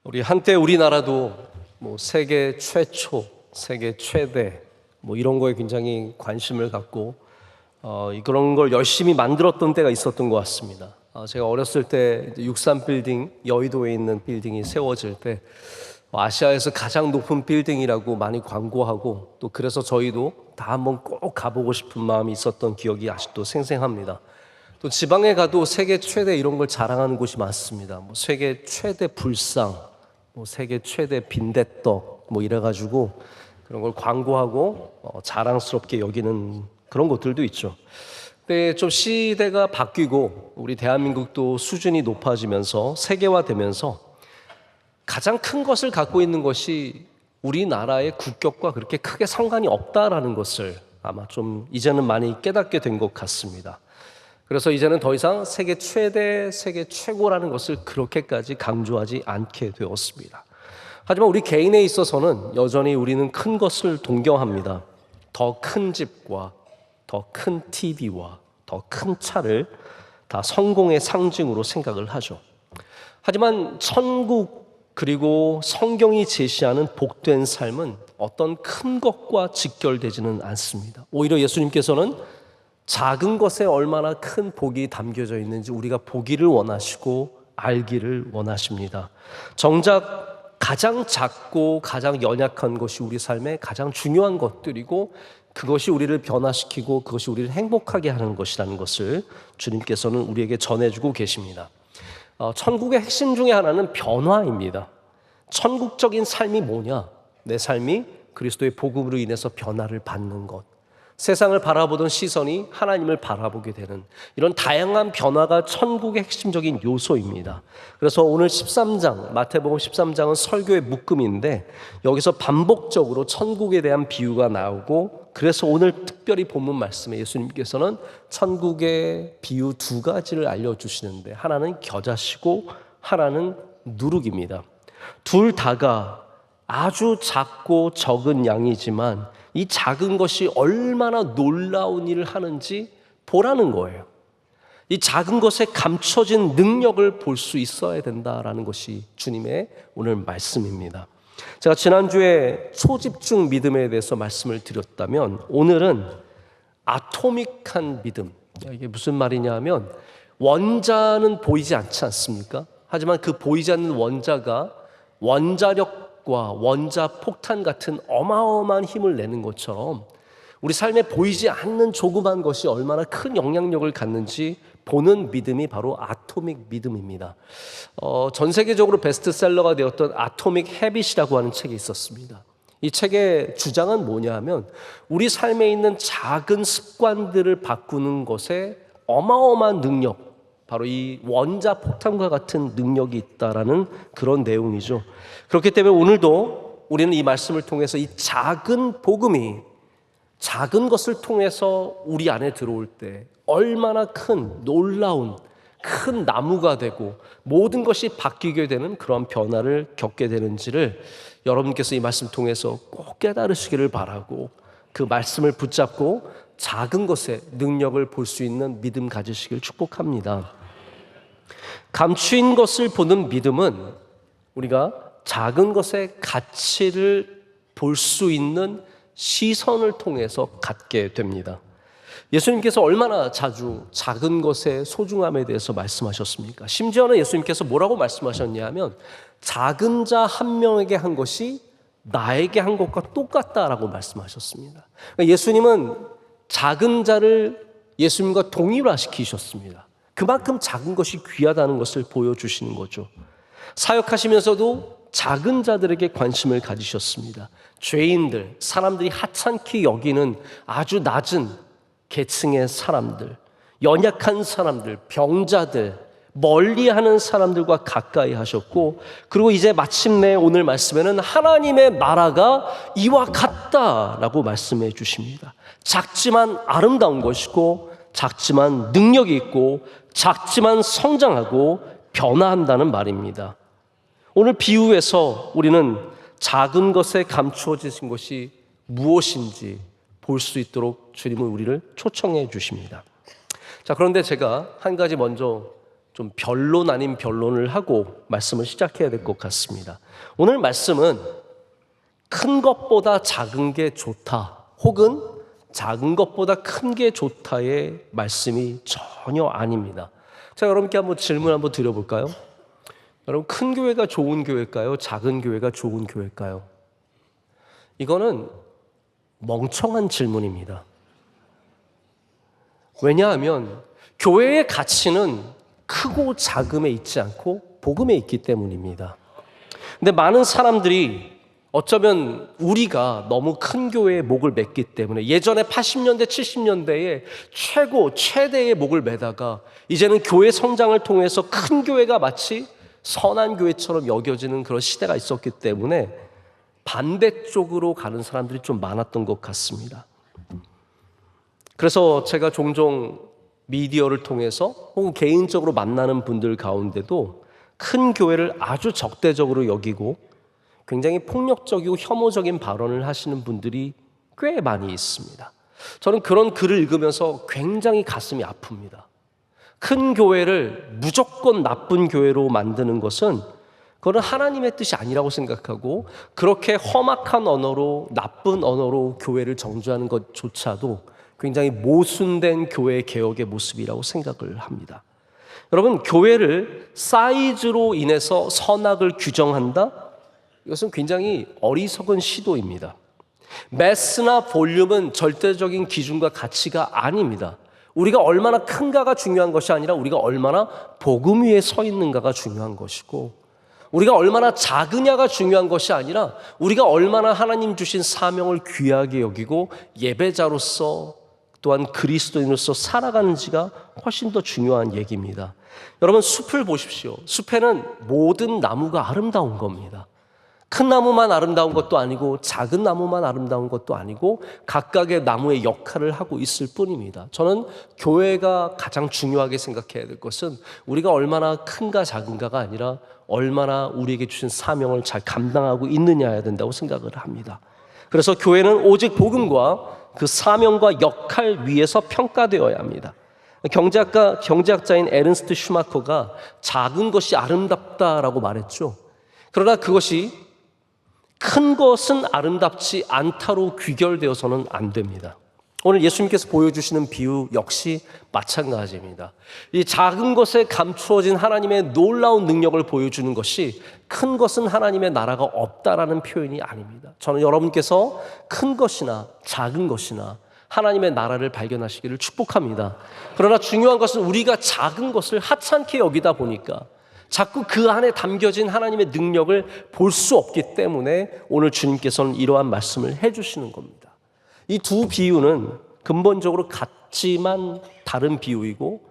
우리 한때 우리나라도 세계 최초, 세계 최대 이런 거에 굉장히 관심을 갖고 그런 걸 열심히 만들었던 때가 있었던 것 같습니다. 제가 어렸을 때 63 빌딩, 여의도에 있는 빌딩이 세워질 때 아시아에서 가장 높은 빌딩이라고 많이 광고하고, 또 그래서 저희도 다 한번 꼭 가보고 싶은 마음이 있었던 기억이 아직도 생생합니다. 또 지방에 가도 세계 최대 이런 걸 자랑하는 곳이 많습니다. 세계 최대 불상, 세계 최대 빈대떡 이래가지고 그런 걸 광고하고 자랑스럽게 여기는 그런 곳들도 있죠. 근데 좀 시대가 바뀌고 우리 대한민국도 수준이 높아지면서 세계화되면서 가장 큰 것을 갖고 있는 것이 우리나라의 국격과 그렇게 크게 상관이 없다라는 것을 아마 좀 이제는 많이 깨닫게 된 것 같습니다. 그래서 이제는 더 이상 세계 최대, 세계 최고라는 것을 그렇게까지 강조하지 않게 되었습니다. 하지만 우리 개인에 있어서는 여전히 우리는 큰 것을 동경합니다. 더 큰 집과 더 큰 TV와 더 큰 차를 다 성공의 상징으로 생각을 하죠. 하지만 천국 그리고 성경이 제시하는 복된 삶은 어떤 큰 것과 직결되지는 않습니다. 오히려 예수님께서는 작은 것에 얼마나 큰 복이 담겨져 있는지 우리가 보기를 원하시고 알기를 원하십니다. 정작 가장 작고 가장 연약한 것이 우리 삶의 가장 중요한 것들이고, 그것이 우리를 변화시키고 그것이 우리를 행복하게 하는 것이라는 것을 주님께서는 우리에게 전해주고 계십니다. 천국의 핵심 중에 하나는 변화입니다. 천국적인 삶이 뭐냐? 내 삶이 그리스도의 복음으로 인해서 변화를 받는 것, 세상을 바라보던 시선이 하나님을 바라보게 되는 이런 다양한 변화가 천국의 핵심적인 요소입니다. 그래서 오늘 13장, 마태복음 13장은 설교의 묶음인데 여기서 반복적으로 천국에 대한 비유가 나오고, 그래서 오늘 특별히 본문 말씀에 예수님께서는 천국의 비유 두 가지를 알려주시는데, 하나는 겨자씨고 하나는 누룩입니다. 둘 다가 아주 작고 적은 양이지만 이 작은 것이 얼마나 놀라운 일을 하는지 보라는 거예요. 이 작은 것에 감춰진 능력을 볼 수 있어야 된다라는 것이 주님의 오늘 말씀입니다. 제가 지난주에 초집중 믿음에 대해서 말씀을 드렸다면, 오늘은 아토믹한 믿음. 이게 무슨 말이냐 하면, 원자는 보이지 않지 않습니까? 하지만 그 보이지 않는 원자가 원자력과 원자 폭탄 같은 어마어마한 힘을 내는 것처럼 우리 삶에 보이지 않는 조그만 것이 얼마나 큰 영향력을 갖는지 보는 믿음이 바로 아토믹 믿음입니다. 전 세계적으로 베스트셀러가 되었던 아토믹 헤빗이라고 하는 책이 있었습니다. 이 책의 주장은 뭐냐 하면, 우리 삶에 있는 작은 습관들을 바꾸는 것에 어마어마한 능력, 바로 이 원자 폭탄과 같은 능력이 있다라는 그런 내용이죠. 그렇기 때문에 오늘도 우리는 이 말씀을 통해서 이 작은 복음이 작은 것을 통해서 우리 안에 들어올 때 얼마나 큰 놀라운 큰 나무가 되고 모든 것이 바뀌게 되는 그런 변화를 겪게 되는지를 여러분께서 이 말씀 통해서 꼭 깨달으시기를 바라고, 그 말씀을 붙잡고 작은 것의 능력을 볼 수 있는 믿음 가지시길 축복합니다. 감추인 것을 보는 믿음은 우리가 작은 것의 가치를 볼 수 있는 시선을 통해서 갖게 됩니다. 예수님께서 얼마나 자주 작은 것의 소중함에 대해서 말씀하셨습니까? 심지어는 예수님께서 뭐라고 말씀하셨냐면, 작은 자 한 명에게 한 것이 나에게 한 것과 똑같다라고 말씀하셨습니다. 그러니까 예수님은 작은 자를 예수님과 동일화시키셨습니다. 그만큼 작은 것이 귀하다는 것을 보여주시는 거죠. 사역하시면서도 작은 자들에게 관심을 가지셨습니다. 죄인들, 사람들이 하찮게 여기는 아주 낮은 계층의 사람들, 연약한 사람들, 병자들, 멀리하는 사람들과 가까이 하셨고, 그리고 이제 마침내 오늘 말씀에는 하나님의 나라가 이와 같다라고 말씀해 주십니다. 작지만 아름다운 것이고, 작지만 능력이 있고, 작지만 성장하고 변화한다는 말입니다. 오늘 비유에서 우리는 작은 것에 감추어진 것이 무엇인지 볼 수 있도록 주님은 우리를 초청해 주십니다. 자, 그런데 제가 한 가지 먼저 좀 변론 아닌 변론을 하고 말씀을 시작해야 될 것 같습니다. 오늘 말씀은 큰 것보다 작은 게 좋다, 혹은 작은 것보다 큰 게 좋다의 말씀이 전혀 아닙니다. 자, 여러분께 한번 질문 한번 드려볼까요? 여러분, 큰 교회가 좋은 교회일까요? 작은 교회가 좋은 교회일까요? 이거는 멍청한 질문입니다. 왜냐하면 교회의 가치는 크고 작음에 있지 않고 복음에 있기 때문입니다. 근데 많은 사람들이 어쩌면 우리가 너무 큰 교회에 목을 맸기 때문에 예전에 80년대, 70년대에 최대의 목을 매다가 이제는 교회 성장을 통해서 큰 교회가 마치 선한 교회처럼 여겨지는 그런 시대가 있었기 때문에 반대쪽으로 가는 사람들이 좀 많았던 것 같습니다. 그래서 제가 종종 미디어를 통해서 혹은 개인적으로 만나는 분들 가운데도 큰 교회를 아주 적대적으로 여기고 굉장히 폭력적이고 혐오적인 발언을 하시는 분들이 꽤 많이 있습니다. 저는 그런 글을 읽으면서 굉장히 가슴이 아픕니다. 큰 교회를 무조건 나쁜 교회로 만드는 것은 그건 하나님의 뜻이 아니라고 생각하고, 그렇게 험악한 언어로, 나쁜 언어로 교회를 정죄하는 것조차도 굉장히 모순된 교회 개혁의 모습이라고 생각을 합니다. 여러분, 교회를 사이즈로 인해서 선악을 규정한다? 이것은 굉장히 어리석은 시도입니다. 매스나 볼륨은 절대적인 기준과 가치가 아닙니다. 우리가 얼마나 큰가가 중요한 것이 아니라 우리가 얼마나 복음 위에 서 있는가가 중요한 것이고, 우리가 얼마나 작으냐가 중요한 것이 아니라 우리가 얼마나 하나님 주신 사명을 귀하게 여기고 예배자로서 또한 그리스도인으로서 살아가는지가 훨씬 더 중요한 얘기입니다. 여러분, 숲을 보십시오. 숲에는 모든 나무가 아름다운 겁니다. 큰 나무만 아름다운 것도 아니고 작은 나무만 아름다운 것도 아니고 각각의 나무의 역할을 하고 있을 뿐입니다. 저는 교회가 가장 중요하게 생각해야 될 것은 우리가 얼마나 큰가 작은가가 아니라 얼마나 우리에게 주신 사명을 잘 감당하고 있느냐야 된다고 생각을 합니다. 그래서 교회는 오직 복음과 그 사명과 역할 위에서 평가되어야 합니다. 경제학자인 에른스트 슈마커가 작은 것이 아름답다라고 말했죠. 그러나 그것이 큰 것은 아름답지 않다로 귀결되어서는 안 됩니다. 오늘 예수님께서 보여주시는 비유 역시 마찬가지입니다. 이 작은 것에 감추어진 하나님의 놀라운 능력을 보여주는 것이 큰 것은 하나님의 나라가 없다라는 표현이 아닙니다. 저는 여러분께서 큰 것이나 작은 것이나 하나님의 나라를 발견하시기를 축복합니다. 그러나 중요한 것은 우리가 작은 것을 하찮게 여기다 보니까 자꾸 그 안에 담겨진 하나님의 능력을 볼 수 없기 때문에 오늘 주님께서는 이러한 말씀을 해주시는 겁니다. 이 두 비유는 근본적으로 같지만 다른 비유이고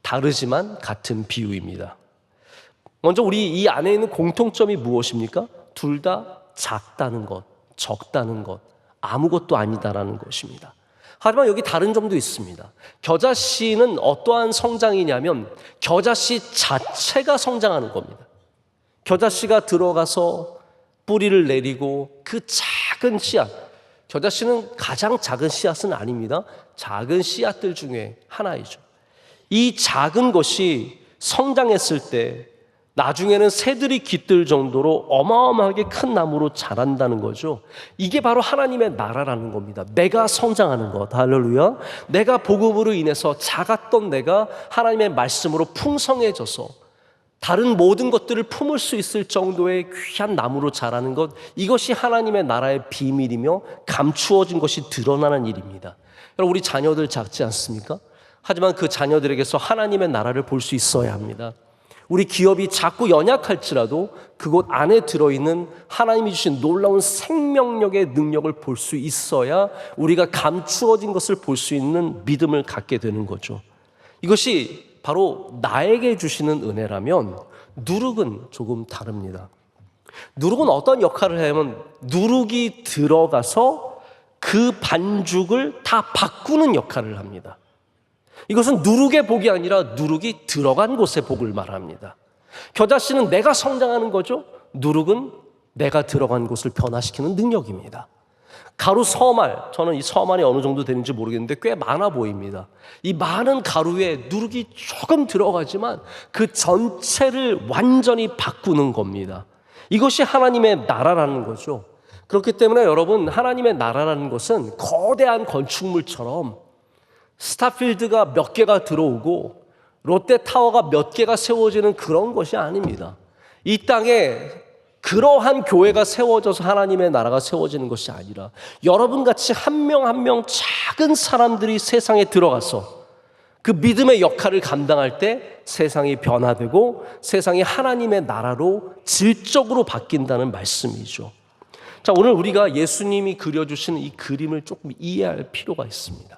다르지만 같은 비유입니다. 먼저 우리 이 안에 있는 공통점이 무엇입니까? 둘 다 작다는 것, 적다는 것, 아무것도 아니다라는 것입니다. 하지만 여기 다른 점도 있습니다. 겨자씨는 어떠한 성장이냐면 겨자씨 자체가 성장하는 겁니다. 겨자씨가 들어가서 뿌리를 내리고 그 작은 씨앗, 겨자씨는 가장 작은 씨앗은 아닙니다. 작은 씨앗들 중에 하나이죠. 이 작은 것이 성장했을 때 나중에는 새들이 깃들 정도로 어마어마하게 큰 나무로 자란다는 거죠. 이게 바로 하나님의 나라라는 겁니다. 내가 성장하는 것, 할렐루야. 내가 복음으로 인해서 작았던 내가 하나님의 말씀으로 풍성해져서 다른 모든 것들을 품을 수 있을 정도의 귀한 나무로 자라는 것, 이것이 하나님의 나라의 비밀이며 감추어진 것이 드러나는 일입니다. 여러분, 우리 자녀들 작지 않습니까? 하지만 그 자녀들에게서 하나님의 나라를 볼 수 있어야 합니다. 우리 기업이 작고 연약할지라도 그곳 안에 들어있는 하나님이 주신 놀라운 생명력의 능력을 볼 수 있어야 우리가 감추어진 것을 볼 수 있는 믿음을 갖게 되는 거죠. 이것이 바로 나에게 주시는 은혜라면 누룩은 조금 다릅니다. 누룩은 어떤 역할을 하냐면 누룩이 들어가서 그 반죽을 다 바꾸는 역할을 합니다. 이것은 누룩의 복이 아니라 누룩이 들어간 곳의 복을 말합니다. 겨자씨는 내가 성장하는 거죠. 누룩은 내가 들어간 곳을 변화시키는 능력입니다. 가루 서말, 저는 이 서말이 어느 정도 되는지 모르겠는데 꽤 많아 보입니다. 이 많은 가루에 누룩이 조금 들어가지만 그 전체를 완전히 바꾸는 겁니다. 이것이 하나님의 나라라는 거죠. 그렇기 때문에 여러분, 하나님의 나라라는 것은 거대한 건축물처럼 스타필드가 몇 개가 들어오고 롯데타워가 몇 개가 세워지는 그런 것이 아닙니다. 이 땅에 그러한 교회가 세워져서 하나님의 나라가 세워지는 것이 아니라 여러분같이 한 명 한 명 작은 사람들이 세상에 들어가서 그 믿음의 역할을 감당할 때 세상이 변화되고 세상이 하나님의 나라로 질적으로 바뀐다는 말씀이죠. 자, 오늘 우리가 예수님이 그려주시는 이 그림을 조금 이해할 필요가 있습니다.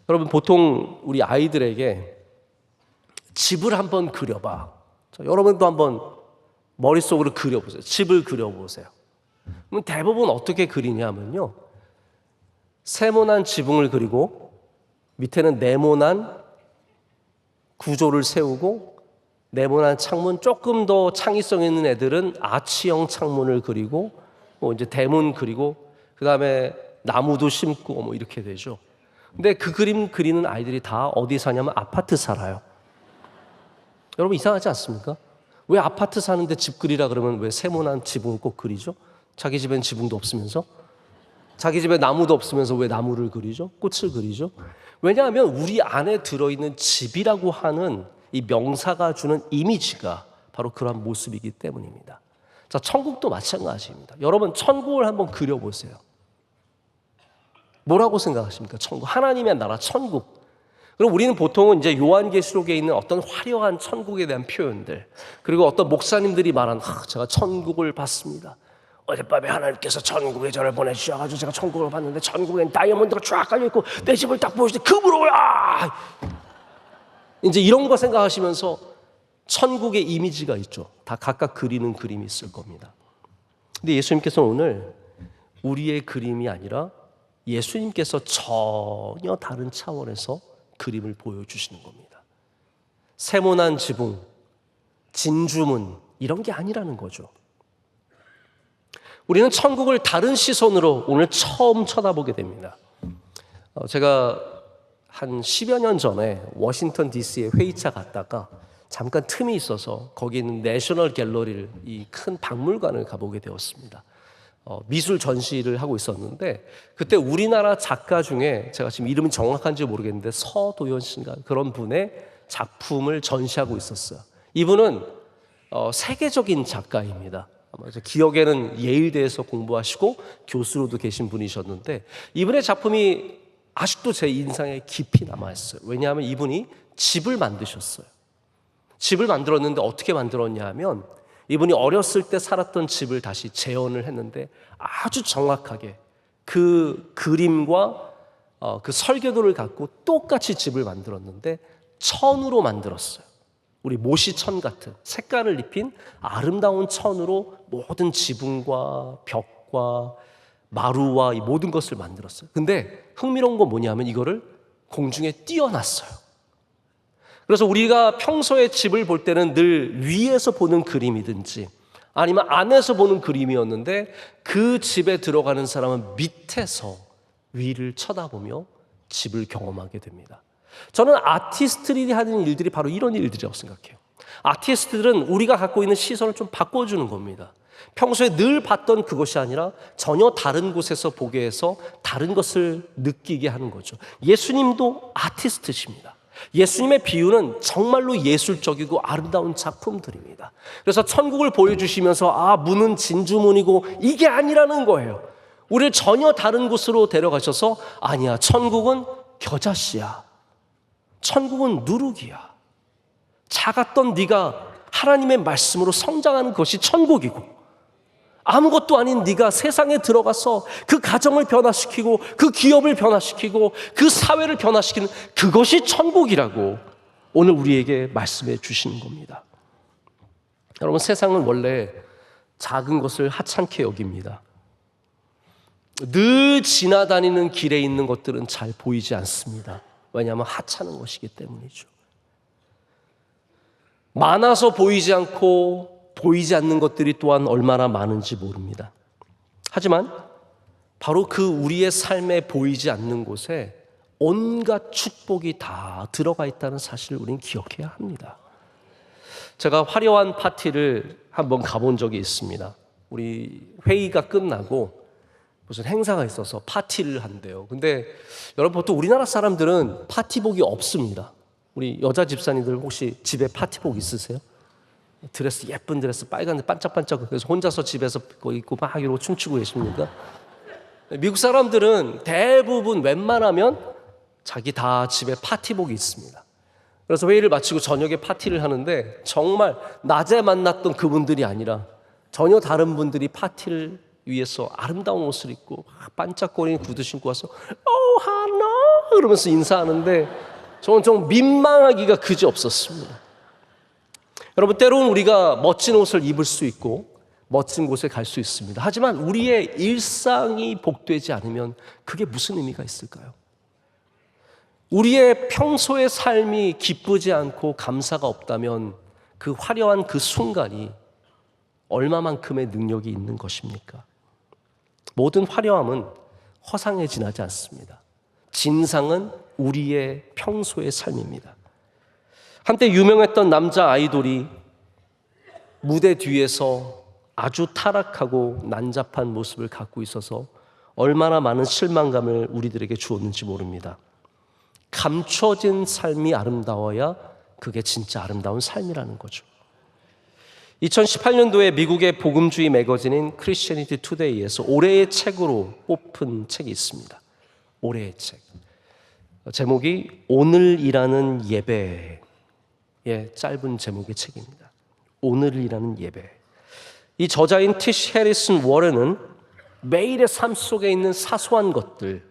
여러분, 보통 우리 아이들에게 집을 한번 그려봐. 자, 여러분도 한번 머릿속으로 그려보세요. 집을 그려보세요. 그럼 대부분 어떻게 그리냐면요, 세모난 지붕을 그리고 밑에는 네모난 구조를 세우고 네모난 창문, 조금 더 창의성 있는 애들은 아치형 창문을 그리고 이제 대문 그리고 그 다음에 나무도 심고 이렇게 되죠. 근데 그 그림 그리는 아이들이 다 어디 사냐면 아파트 살아요. 여러분, 이상하지 않습니까? 왜 아파트 사는데 집 그리라 그러면 왜 세모난 지붕을 꼭 그리죠? 자기 집엔 지붕도 없으면서, 자기 집에 나무도 없으면서 왜 나무를 그리죠? 꽃을 그리죠? 왜냐하면 우리 안에 들어있는 집이라고 하는 이 명사가 주는 이미지가 바로 그러한 모습이기 때문입니다. 자, 천국도 마찬가지입니다. 여러분, 천국을 한번 그려보세요. 뭐라고 생각하십니까? 천국, 하나님의 나라 천국. 그리고 우리는 보통은 이제 요한계시록에 있는 어떤 화려한 천국에 대한 표현들, 그리고 어떤 목사님들이 말한 제가 천국을 봤습니다. 어젯밤에 하나님께서 천국에 저를 보내주셔가지고 제가 천국을 봤는데 천국엔 다이아몬드가 쫙 깔려있고 내 집을 딱 보여줄 때 그부러워요. 이제 이런 거 생각하시면서 천국의 이미지가 있죠. 다 각각 그리는 그림이 있을 겁니다. 근데 예수님께서는 오늘 우리의 그림이 아니라 예수님께서 전혀 다른 차원에서 그림을 보여주시는 겁니다. 세모난 지붕, 진주문 이런 게 아니라는 거죠. 우리는 천국을 다른 시선으로 오늘 처음 쳐다보게 됩니다. 제가 한 10여 년 전에 워싱턴 DC에 회의차 갔다가 잠깐 틈이 있어서 거기 있는 내셔널 갤러리를, 이 큰 박물관을 가보게 되었습니다. 미술 전시를 하고 있었는데 그때 우리나라 작가 중에 제가 지금 이름이 정확한지 모르겠는데 서도현 씨인가 그런 분의 작품을 전시하고 있었어요. 이분은 세계적인 작가입니다. 아마 기억에는 예일대에서 공부하시고 교수로도 계신 분이셨는데 이분의 작품이 아직도 제 인상에 깊이 남아있어요. 왜냐하면 이분이 집을 만드셨어요. 집을 만들었는데 어떻게 만들었냐 하면 이분이 어렸을 때 살았던 집을 다시 재현을 했는데 아주 정확하게 그 그림과 그 설계도를 갖고 똑같이 집을 만들었는데 천으로 만들었어요. 우리 모시천 같은 색깔을 입힌 아름다운 천으로 모든 지붕과 벽과 마루와 이 모든 것을 만들었어요. 근데 흥미로운 건 뭐냐면 이거를 공중에 띄워놨어요. 그래서 우리가 평소에 집을 볼 때는 늘 위에서 보는 그림이든지 아니면 안에서 보는 그림이었는데 그 집에 들어가는 사람은 밑에서 위를 쳐다보며 집을 경험하게 됩니다. 저는 아티스트들이 하는 일들이 바로 이런 일들이라고 생각해요. 아티스트들은 우리가 갖고 있는 시선을 좀 바꿔주는 겁니다. 평소에 늘 봤던 그것이 아니라 전혀 다른 곳에서 보게 해서 다른 것을 느끼게 하는 거죠. 예수님도 아티스트십니다. 예수님의 비유는 정말로 예술적이고 아름다운 작품들입니다. 그래서 천국을 보여주시면서 문은 진주문이고 이게 아니라는 거예요. 우리를 전혀 다른 곳으로 데려가셔서 아니야, 천국은 겨자씨야. 천국은 누룩이야. 작았던 네가 하나님의 말씀으로 성장하는 것이 천국이고 아무것도 아닌 네가 세상에 들어가서 그 가정을 변화시키고 그 기업을 변화시키고 그 사회를 변화시키는 그것이 천국이라고 오늘 우리에게 말씀해 주시는 겁니다. 여러분, 세상은 원래 작은 것을 하찮게 여깁니다. 늘 지나다니는 길에 있는 것들은 잘 보이지 않습니다. 왜냐하면 하찮은 것이기 때문이죠. 많아서 보이지 않고 보이지 않는 것들이 또한 얼마나 많은지 모릅니다. 하지만 바로 그 우리의 삶에 보이지 않는 곳에 온갖 축복이 다 들어가 있다는 사실을 우리는 기억해야 합니다. 제가 화려한 파티를 한번 가본 적이 있습니다. 우리 회의가 끝나고 무슨 행사가 있어서 파티를 한대요. 근데 여러분, 보통 우리나라 사람들은 파티복이 없습니다. 우리 여자 집사님들 혹시 집에 파티복 있으세요? 드레스, 예쁜 드레스, 빨간 반짝반짝, 그래서 혼자서 집에서 그거 입고 막 이러고 춤추고 계십니까? 미국 사람들은 대부분 웬만하면 자기 다 집에 파티복이 있습니다. 그래서 회의를 마치고 저녁에 파티를 하는데 정말 낮에 만났던 그분들이 아니라 전혀 다른 분들이 파티를 위해서 아름다운 옷을 입고 반짝거리는 구두 신고 와서 하나 그러면서 인사하는데 저는 좀 민망하기가 그지없었습니다. 여러분, 때로는 우리가 멋진 옷을 입을 수 있고 멋진 곳에 갈 수 있습니다. 하지만 우리의 일상이 복되지 않으면 그게 무슨 의미가 있을까요? 우리의 평소의 삶이 기쁘지 않고 감사가 없다면 그 화려한 그 순간이 얼마만큼의 능력이 있는 것입니까? 모든 화려함은 허상에 지나지 않습니다. 진상은 우리의 평소의 삶입니다. 한때 유명했던 남자 아이돌이 무대 뒤에서 아주 타락하고 난잡한 모습을 갖고 있어서 얼마나 많은 실망감을 우리들에게 주었는지 모릅니다. 감춰진 삶이 아름다워야 그게 진짜 아름다운 삶이라는 거죠. 2018년도에 미국의 복음주의 매거진인 크리스천니티 투데이에서 올해의 책으로 뽑힌 책이 있습니다. 올해의 책. 제목이 오늘이라는 예배의 짧은 제목의 책입니다. 오늘이라는 예배. 이 저자인 티시 해리슨 워렌은 매일의 삶 속에 있는 사소한 것들,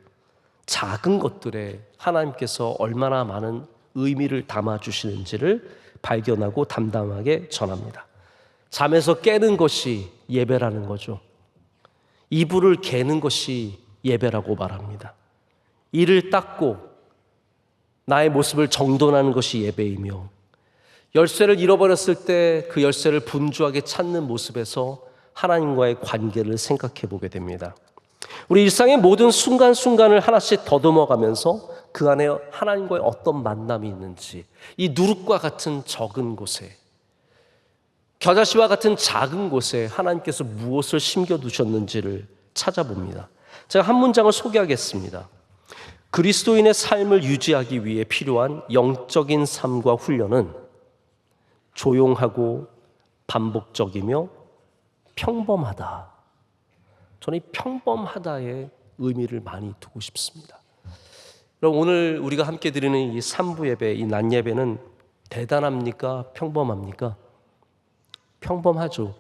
작은 것들에 하나님께서 얼마나 많은 의미를 담아주시는지를 발견하고 담담하게 전합니다. 잠에서 깨는 것이 예배라는 거죠. 이불을 개는 것이 예배라고 말합니다. 이를 닦고 나의 모습을 정돈하는 것이 예배이며, 열쇠를 잃어버렸을 때 그 열쇠를 분주하게 찾는 모습에서 하나님과의 관계를 생각해 보게 됩니다. 우리 일상의 모든 순간순간을 하나씩 더듬어가면서 그 안에 하나님과의 어떤 만남이 있는지, 이 누룩과 같은 적은 곳에, 겨자씨와 같은 작은 곳에 하나님께서 무엇을 심겨두셨는지를 찾아봅니다. 제가 한 문장을 소개하겠습니다. 그리스도인의 삶을 유지하기 위해 필요한 영적인 삶과 훈련은 조용하고 반복적이며 평범하다. 저는 이 평범하다의 의미를 많이 두고 싶습니다. 그럼 오늘 우리가 함께 드리는 이 3부 예배, 이 낮 예배는 대단합니까? 평범합니까? 평범하죠.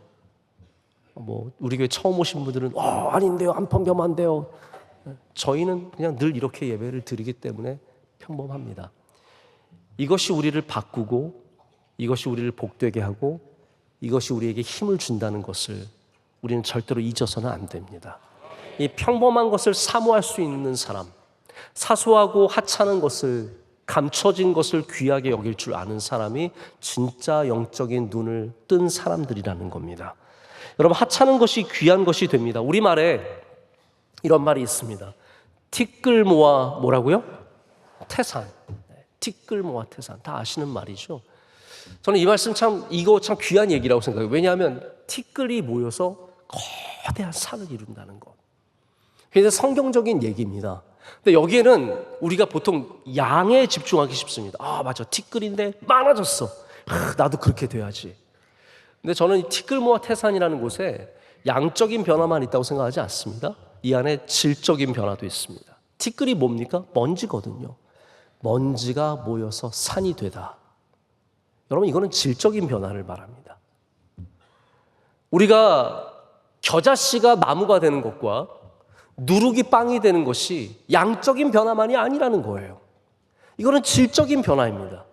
우리 교회 처음 오신 분들은 아닌데요, 안 평범한데요. 저희는 그냥 늘 이렇게 예배를 드리기 때문에 평범합니다. 이것이 우리를 바꾸고, 이것이 우리를 복되게 하고, 이것이 우리에게 힘을 준다는 것을 우리는 절대로 잊어서는 안 됩니다. 이 평범한 것을 사모할 수 있는 사람, 사소하고 하찮은 것을, 감춰진 것을 귀하게 여길 줄 아는 사람이 진짜 영적인 눈을 뜬 사람들이라는 겁니다. 여러분, 하찮은 것이 귀한 것이 됩니다. 우리말에 이런 말이 있습니다. 티끌 모아 뭐라고요? 태산. 티끌 모아 태산. 다 아시는 말이죠. 저는 이 말씀 이거 참 귀한 얘기라고 생각해요. 왜냐하면 티끌이 모여서 거대한 산을 이룬다는 것. 굉장히 성경적인 얘기입니다. 근데 여기에는 우리가 보통 양에 집중하기 쉽습니다. 맞아, 티끌인데 많아졌어. 나도 그렇게 돼야지. 근데 저는 이 티끌 모아 태산이라는 곳에 양적인 변화만 있다고 생각하지 않습니다. 이 안에 질적인 변화도 있습니다. 티끌이 뭡니까? 먼지거든요. 먼지가 모여서 산이 되다. 여러분, 이거는 질적인 변화를 말합니다. 우리가 겨자씨가 나무가 되는 것과 누룩이 빵이 되는 것이 양적인 변화만이 아니라는 거예요. 이거는 질적인 변화입니다.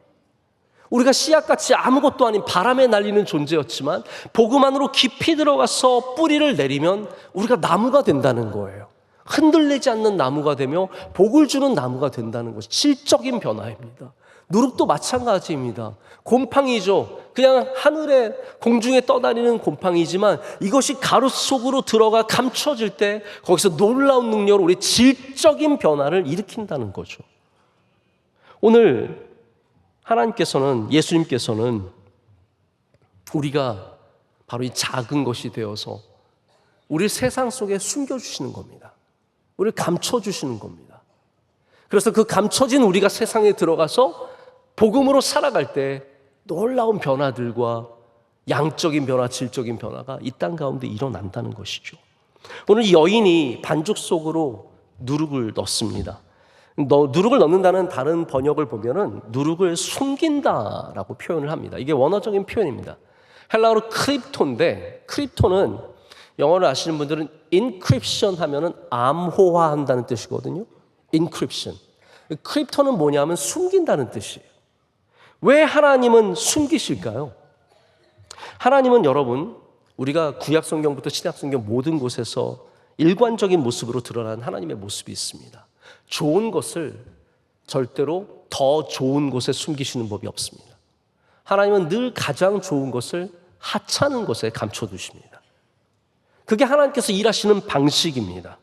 우리가 씨앗같이 아무것도 아닌 바람에 날리는 존재였지만 복음 안으로 깊이 들어가서 뿌리를 내리면 우리가 나무가 된다는 거예요. 흔들리지 않는 나무가 되며 복을 주는 나무가 된다는 것이 질적인 변화입니다. 누룩도 마찬가지입니다. 곰팡이죠. 그냥 하늘에 공중에 떠다니는 곰팡이지만 이것이 가루 속으로 들어가 감춰질 때 거기서 놀라운 능력으로 우리 질적인 변화를 일으킨다는 거죠. 오늘 하나님께서는, 예수님께서는 우리가 바로 이 작은 것이 되어서 우리를 세상 속에 숨겨주시는 겁니다. 우리를 감춰주시는 겁니다. 그래서 그 감춰진 우리가 세상에 들어가서 복음으로 살아갈 때 놀라운 변화들과 양적인 변화, 질적인 변화가 이 땅 가운데 일어난다는 것이죠. 오늘 이 여인이 반죽 속으로 누룩을 넣습니다. 누룩을 넣는다는 다른 번역을 보면은 누룩을 숨긴다라고 표현을 합니다. 이게 원어적인 표현입니다. 헬라어로 크립토인데, 크립토는 영어를 아시는 분들은 인크립션 하면은 암호화한다는 뜻이거든요. 인크립션. 크립토는 뭐냐면 숨긴다는 뜻이에요. 왜 하나님은 숨기실까요? 하나님은 여러분, 우리가 구약성경부터 신약성경 모든 곳에서 일관적인 모습으로 드러나는 하나님의 모습이 있습니다. 좋은 것을 절대로 더 좋은 곳에 숨기시는 법이 없습니다. 하나님은 늘 가장 좋은 것을 하찮은 곳에 감춰두십니다. 그게 하나님께서 일하시는 방식입니다.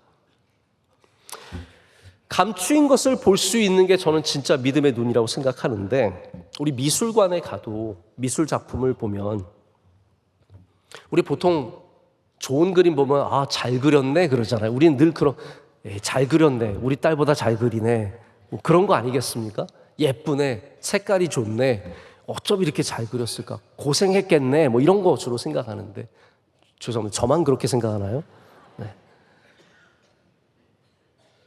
감추인 것을 볼 수 있는 게 저는 진짜 믿음의 눈이라고 생각하는데, 우리 미술관에 가도 미술 작품을 보면 우리 보통 좋은 그림 보면 아, 잘 그렸네 그러잖아요. 우리는 늘 그런 잘 그렸네, 우리 딸보다 잘 그리네, 뭐 그런 거 아니겠습니까? 예쁘네, 색깔이 좋네, 어쩜 이렇게 잘 그렸을까, 고생했겠네, 뭐 이런 거 주로 생각하는데, 죄송합니다, 저만 그렇게 생각하나요? 네.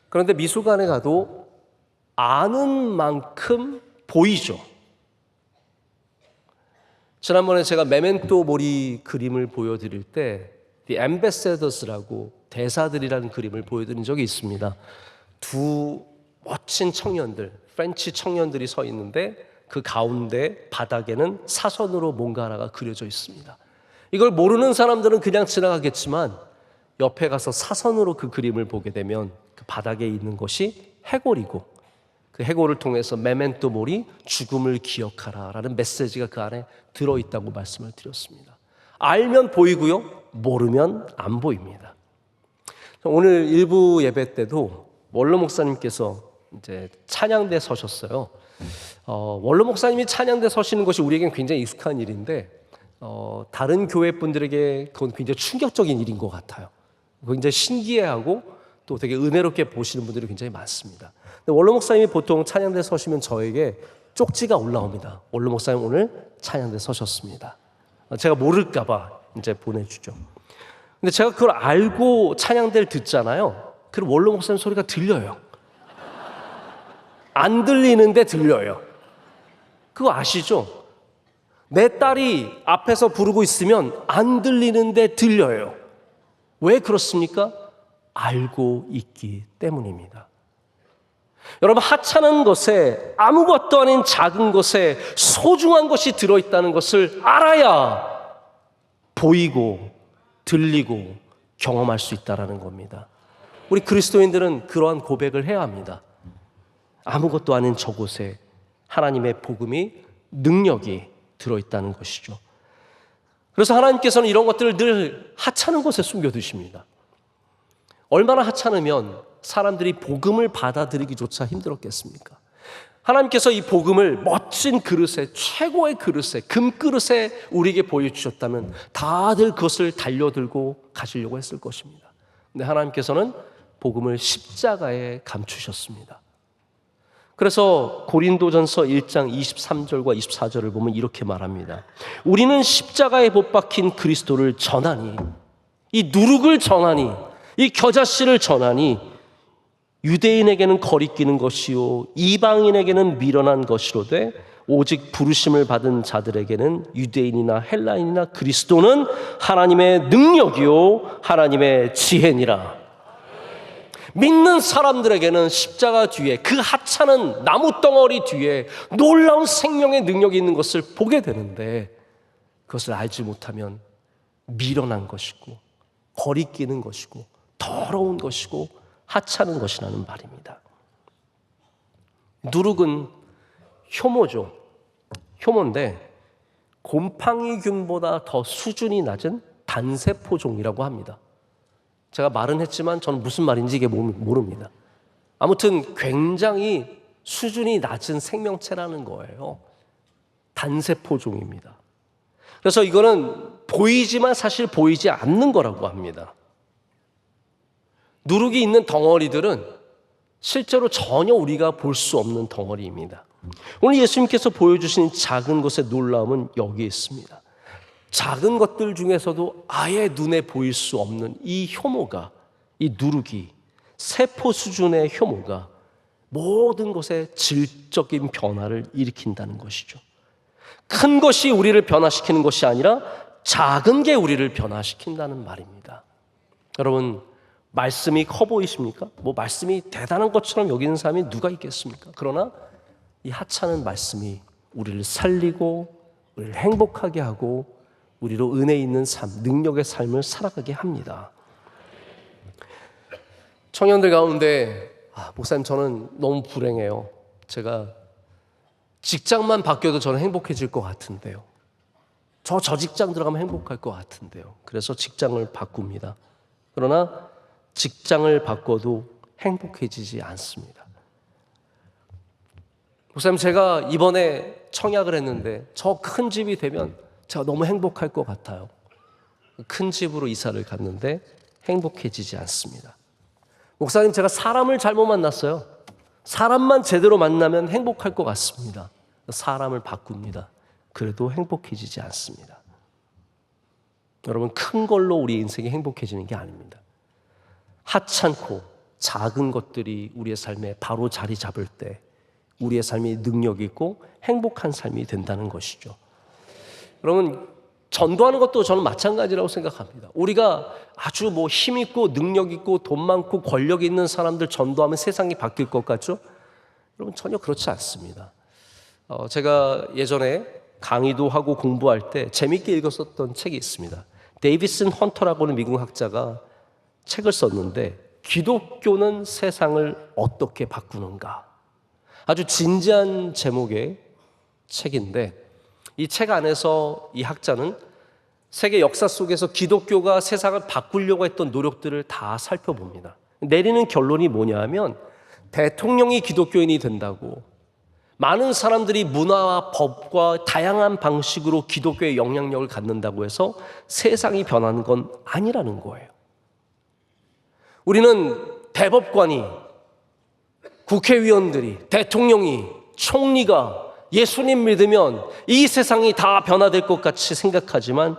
그런데 미술관에 가도 아는 만큼 보이죠. 지난번에 제가 메멘토 모리 그림을 보여드릴 때 The Ambassadors라고 대사들이라는 그림을 보여드린 적이 있습니다. 두 멋진 청년들, 프렌치 청년들이 서 있는데 그 가운데 바닥에는 사선으로 뭔가 하나가 그려져 있습니다. 이걸 모르는 사람들은 그냥 지나가겠지만 옆에 가서 사선으로 그 그림을 보게 되면 그 바닥에 있는 것이 해골이고, 그 해골을 통해서 메멘토 모리, 죽음을 기억하라 라는 메시지가 그 안에 들어있다고 말씀을 드렸습니다. 알면 보이고요, 모르면 안 보입니다. 오늘 일부 예배 때도 원로 목사님께서 이제 찬양대 서셨어요. 원로 목사님이 찬양대 서시는 것이 우리에겐 굉장히 익숙한 일인데, 다른 교회 분들에게 그건 굉장히 충격적인 일인 것 같아요. 굉장히 신기해하고 또 되게 은혜롭게 보시는 분들이 굉장히 많습니다. 근데 원로 목사님이 보통 찬양대 서시면 저에게 쪽지가 올라옵니다. 원로 목사님 오늘 찬양대 서셨습니다. 제가 모를까봐 이제 보내주죠. 근데 제가 그걸 알고 찬양대를 듣잖아요. 그럼 원로 목사님 소리가 들려요. 안 들리는데 들려요. 그거 아시죠? 내 딸이 앞에서 부르고 있으면 안 들리는데 들려요. 왜 그렇습니까? 알고 있기 때문입니다. 여러분, 하찮은 것에, 아무것도 아닌 작은 것에 소중한 것이 들어있다는 것을 알아야 보이고 들리고 경험할 수 있다는 겁니다. 우리 그리스도인들은 그러한 고백을 해야 합니다. 아무것도 아닌 저곳에 하나님의 복음이, 능력이 들어있다는 것이죠. 그래서 하나님께서는 이런 것들을 늘 하찮은 곳에 숨겨두십니다. 얼마나 하찮으면 사람들이 복음을 받아들이기조차 힘들었겠습니까? 하나님께서 이 복음을 멋진 그릇에, 최고의 그릇에, 금그릇에 우리에게 보여주셨다면 다들 그것을 달려들고 가시려고 했을 것입니다. 근데 하나님께서는 복음을 십자가에 감추셨습니다. 그래서 고린도전서 1장 23절과 24절을 보면 이렇게 말합니다. 우리는 십자가에 못 박힌 그리스도를 전하니, 이 누룩을 전하니, 이 겨자씨를 전하니, 유대인에게는 거리끼는 것이요 이방인에게는 미련한 것이로되 오직 부르심을 받은 자들에게는 유대인이나 헬라인이나 그리스도는 하나님의 능력이요 하나님의 지혜니라. 믿는 사람들에게는 십자가 뒤에, 그 하찮은 나무 덩어리 뒤에 놀라운 생명의 능력이 있는 것을 보게 되는데, 그것을 알지 못하면 미련한 것이고 거리끼는 것이고 더러운 것이고 하찮은 것이라는 말입니다. 누룩은 효모죠. 효모인데 곰팡이균보다 더 수준이 낮은 단세포종이라고 합니다. 제가 말은 했지만 저는 무슨 말인지 이게 모릅니다. 아무튼 굉장히 수준이 낮은 생명체라는 거예요. 단세포종입니다. 그래서 이거는 보이지만 사실 보이지 않는 거라고 합니다. 누룩이 있는 덩어리들은 실제로 전혀 우리가 볼 수 없는 덩어리입니다. 오늘 예수님께서 보여주신 작은 것의 놀라움은 여기에 있습니다. 작은 것들 중에서도 아예 눈에 보일 수 없는 이 효모가, 이 누룩이, 세포 수준의 효모가 모든 것에 질적인 변화를 일으킨다는 것이죠. 큰 것이 우리를 변화시키는 것이 아니라 작은 게 우리를 변화시킨다는 말입니다. 여러분, 말씀이 커 보이십니까? 말씀이 대단한 것처럼 여기는 사람이 누가 있겠습니까? 그러나 이 하찮은 말씀이 우리를 살리고 우리를 행복하게 하고 우리로 은혜 있는 삶, 능력의 삶을 살아가게 합니다. 청년들 가운데 목사님 저는 너무 불행해요. 제가 직장만 바뀌어도 저는 행복해질 것 같은데요. 저 직장 들어가면 행복할 것 같은데요. 그래서 직장을 바꿉니다. 그러나 직장을 바꿔도 행복해지지 않습니다. 목사님 제가 이번에 청약을 했는데 저 큰 집이 되면 제가 너무 행복할 것 같아요. 큰 집으로 이사를 갔는데 행복해지지 않습니다. 목사님 제가 사람을 잘못 만났어요. 사람만 제대로 만나면 행복할 것 같습니다. 사람을 바꿉니다. 그래도 행복해지지 않습니다. 여러분, 큰 걸로 우리 인생이 행복해지는 게 아닙니다. 하찮고 작은 것들이 우리의 삶에 바로 자리 잡을 때 우리의 삶이 능력 있고 행복한 삶이 된다는 것이죠. 여러분, 전도하는 것도 저는 마찬가지라고 생각합니다. 우리가 아주 힘 있고 능력 있고 돈 많고 권력 있는 사람들 전도하면 세상이 바뀔 것 같죠? 여러분, 전혀 그렇지 않습니다. 제가 예전에 강의도 하고 공부할 때 재밌게 읽었었던 책이 있습니다. 데이비슨 헌터라고 하는 미국 학자가 책을 썼는데 기독교는 세상을 어떻게 바꾸는가? 아주 진지한 제목의 책인데 이 책 안에서 이 학자는 세계 역사 속에서 기독교가 세상을 바꾸려고 했던 노력들을 다 살펴봅니다. 내리는 결론이 뭐냐면 대통령이 기독교인이 된다고 많은 사람들이 문화와 법과 다양한 방식으로 기독교의 영향력을 갖는다고 해서 세상이 변하는 건 아니라는 거예요. 우리는 대법관이, 국회의원들이, 대통령이, 총리가 예수님 믿으면 이 세상이 다 변화될 것 같이 생각하지만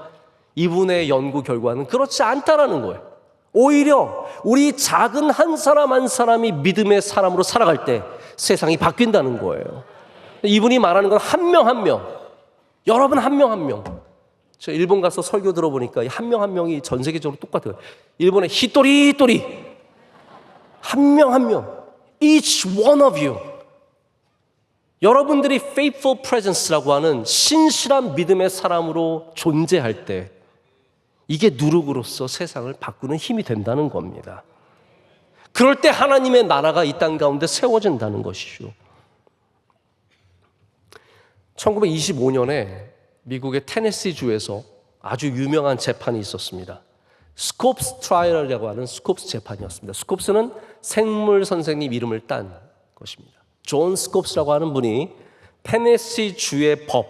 이분의 연구 결과는 그렇지 않다라는 거예요. 오히려 우리 작은 한 사람 한 사람이 믿음의 사람으로 살아갈 때 세상이 바뀐다는 거예요. 이분이 말하는 건 한 명 한 명, 여러분 한 명 한 명. 저 일본 가서 설교 들어보니까 한 명 한 명이 전 세계적으로 똑같아요. 일본의 히토리 한 명 한 명, each one of you. 여러분들이 faithful presence라고 하는 신실한 믿음의 사람으로 존재할 때 이게 누룩으로서 세상을 바꾸는 힘이 된다는 겁니다. 그럴 때 하나님의 나라가 이 땅 가운데 세워진다는 것이죠. 1925년에 미국의 테네시주에서 아주 유명한 재판이 있었습니다. 스콥스 트라이얼이라고 하는 스콥스 재판이었습니다. 스콥스는 생물 선생님 이름을 딴 것입니다. 존 스콥스라고 하는 분이 테네시주의 법,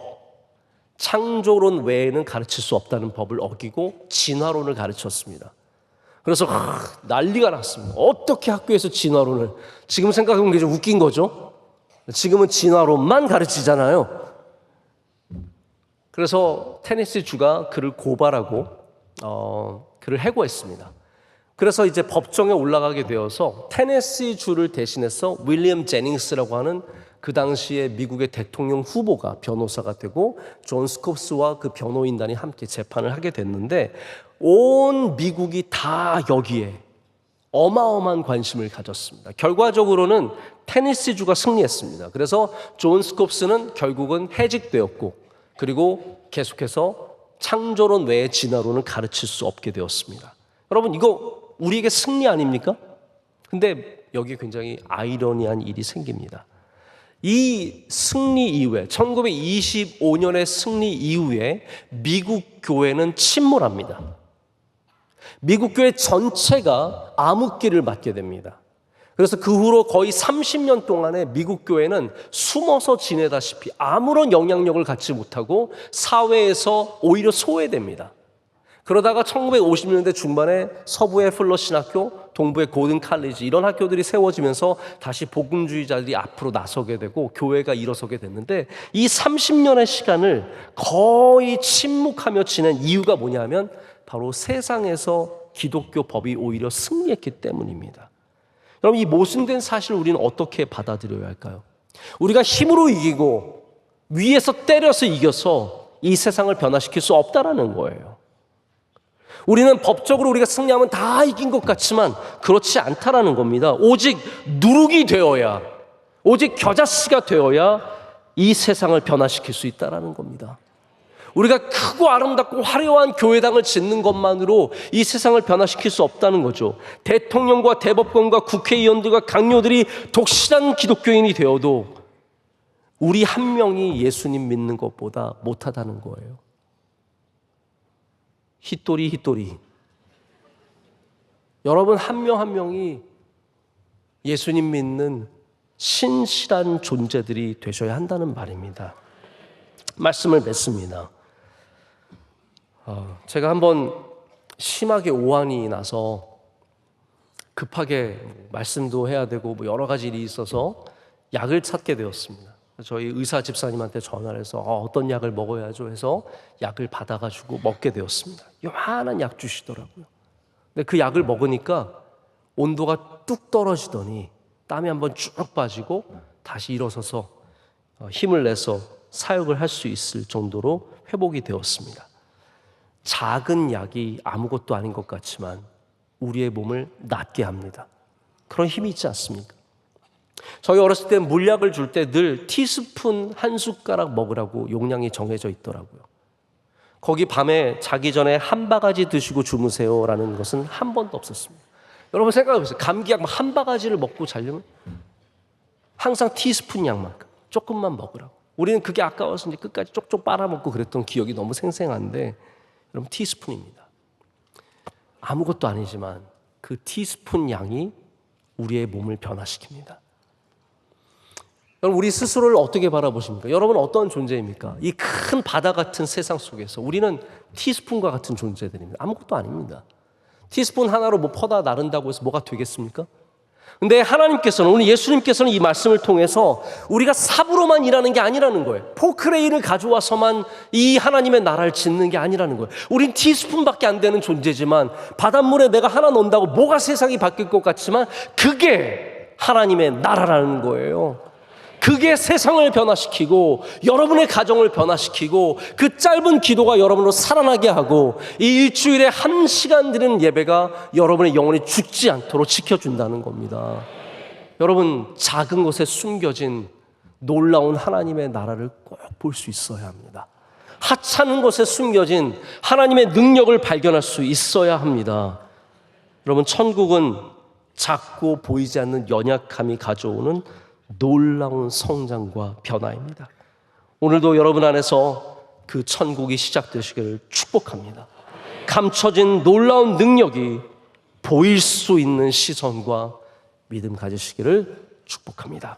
창조론 외에는 가르칠 수 없다는 법을 어기고 진화론을 가르쳤습니다. 그래서 난리가 났습니다. 어떻게 학교에서 진화론을, 지금 생각해보면 게 좀 웃긴 거죠. 지금은 진화론만 가르치잖아요. 그래서 테네시주가 그를 고발하고 그를 해고했습니다. 그래서 이제 법정에 올라가게 되어서 테네시주를 대신해서 윌리엄 제닝스라고 하는 그 당시에 미국의 대통령 후보가 변호사가 되고 존 스콥스와 그 변호인단이 함께 재판을 하게 됐는데 온 미국이 다 여기에 어마어마한 관심을 가졌습니다. 결과적으로는 테네시주가 승리했습니다. 그래서 존 스콥스는 결국은 해직되었고 그리고 계속해서 창조론 외의 진화론을 가르칠 수 없게 되었습니다. 여러분, 이거 우리에게 승리 아닙니까? 근데 여기에 굉장히 아이러니한 일이 생깁니다. 이 승리 이후에 1925년의 승리 이후에 미국 교회는 침몰합니다. 미국 교회 전체가 암흑기를 맞게 됩니다. 그래서 그 후로 거의 30년 동안에 미국 교회는 숨어서 지내다시피 아무런 영향력을 갖지 못하고 사회에서 오히려 소외됩니다. 그러다가 1950년대 중반에 서부의 플러신학교, 동부의 고든 칼리지 이런 학교들이 세워지면서 다시 복음주의자들이 앞으로 나서게 되고 교회가 일어서게 됐는데, 이 30년의 시간을 거의 침묵하며 지낸 이유가 뭐냐면 바로 세상에서 기독교 법이 오히려 승리했기 때문입니다. 여러분, 이 모순된 사실을 우리는 어떻게 받아들여야 할까요? 우리가 힘으로 이기고 위에서 때려서 이겨서 이 세상을 변화시킬 수 없다라는 거예요. 우리는 법적으로 우리가 승리하면 다 이긴 것 같지만 그렇지 않다라는 겁니다. 오직 누룩이 되어야, 오직 겨자씨가 되어야 이 세상을 변화시킬 수 있다라는 겁니다. 우리가 크고 아름답고 화려한 교회당을 짓는 것만으로 이 세상을 변화시킬 수 없다는 거죠. 대통령과 대법관과 국회의원들과 강요들이 독실한 기독교인이 되어도 우리 한 명이 예수님 믿는 것보다 못하다는 거예요. 힛도리. 여러분 한 명 한 명이 예수님 믿는 신실한 존재들이 되셔야 한다는 말입니다. 말씀을 맺습니다. 제가 한번 심하게 오한이 나서 급하게 말씀도 해야 되고 여러 가지 일이 있어서 약을 찾게 되었습니다. 저희 의사 집사님한테 전화를 해서 어떤 약을 먹어야죠 해서 약을 받아가지고 먹게 되었습니다. 요만한 약 주시더라고요. 근데 그 약을 먹으니까 온도가 뚝 떨어지더니 땀이 한번 쭉 빠지고 다시 일어서서 힘을 내서 사역을 할 수 있을 정도로 회복이 되었습니다. 작은 약이 아무것도 아닌 것 같지만 우리의 몸을 낫게 합니다. 그런 힘이 있지 않습니까? 저희 어렸을 때 물약을 줄 때 늘 티스푼 한 숟가락 먹으라고 용량이 정해져 있더라고요. 거기 밤에 자기 전에 한 바가지 드시고 주무세요라는 것은 한 번도 없었습니다. 여러분 생각해 보세요. 감기약 한 바가지를 먹고 자려면 항상 티스푼 양만큼 조금만 먹으라고. 우리는 그게 아까워서 이제 끝까지 쪽쪽 빨아먹고 그랬던 기억이 너무 생생한데, 여러분 티스푼입니다. 아무것도 아니지만 그 티스푼 양이 우리의 몸을 변화시킵니다. 여러분 우리 스스로를 어떻게 바라보십니까? 여러분 어떤 존재입니까? 이 큰 바다 같은 세상 속에서 우리는 티스푼과 같은 존재들입니다. 아무것도 아닙니다. 티스푼 하나로 뭐 퍼다 나른다고 해서 뭐가 되겠습니까? 근데 하나님께서는, 오늘 예수님께서는 이 말씀을 통해서 우리가 삽으로만 일하는 게 아니라는 거예요. 포크레인을 가져와서만 이 하나님의 나라를 짓는 게 아니라는 거예요. 우린 티스푼밖에 안 되는 존재지만 바닷물에 내가 하나 넣는다고 뭐가 세상이 바뀔 것 같지만 그게 하나님의 나라라는 거예요. 그게 세상을 변화시키고 여러분의 가정을 변화시키고 그 짧은 기도가 여러분으로 살아나게 하고 이 일주일에 1시간 드리는 예배가 여러분의 영혼이 죽지 않도록 지켜준다는 겁니다. 여러분 작은 곳에 숨겨진 놀라운 하나님의 나라를 꼭 볼 수 있어야 합니다. 하찮은 곳에 숨겨진 하나님의 능력을 발견할 수 있어야 합니다. 여러분 천국은 작고 보이지 않는 연약함이 가져오는 놀라운 성장과 변화입니다. 오늘도 여러분 안에서 그 천국이 시작되시기를 축복합니다. 감춰진 놀라운 능력이 보일 수 있는 시선과 믿음 가지시기를 축복합니다.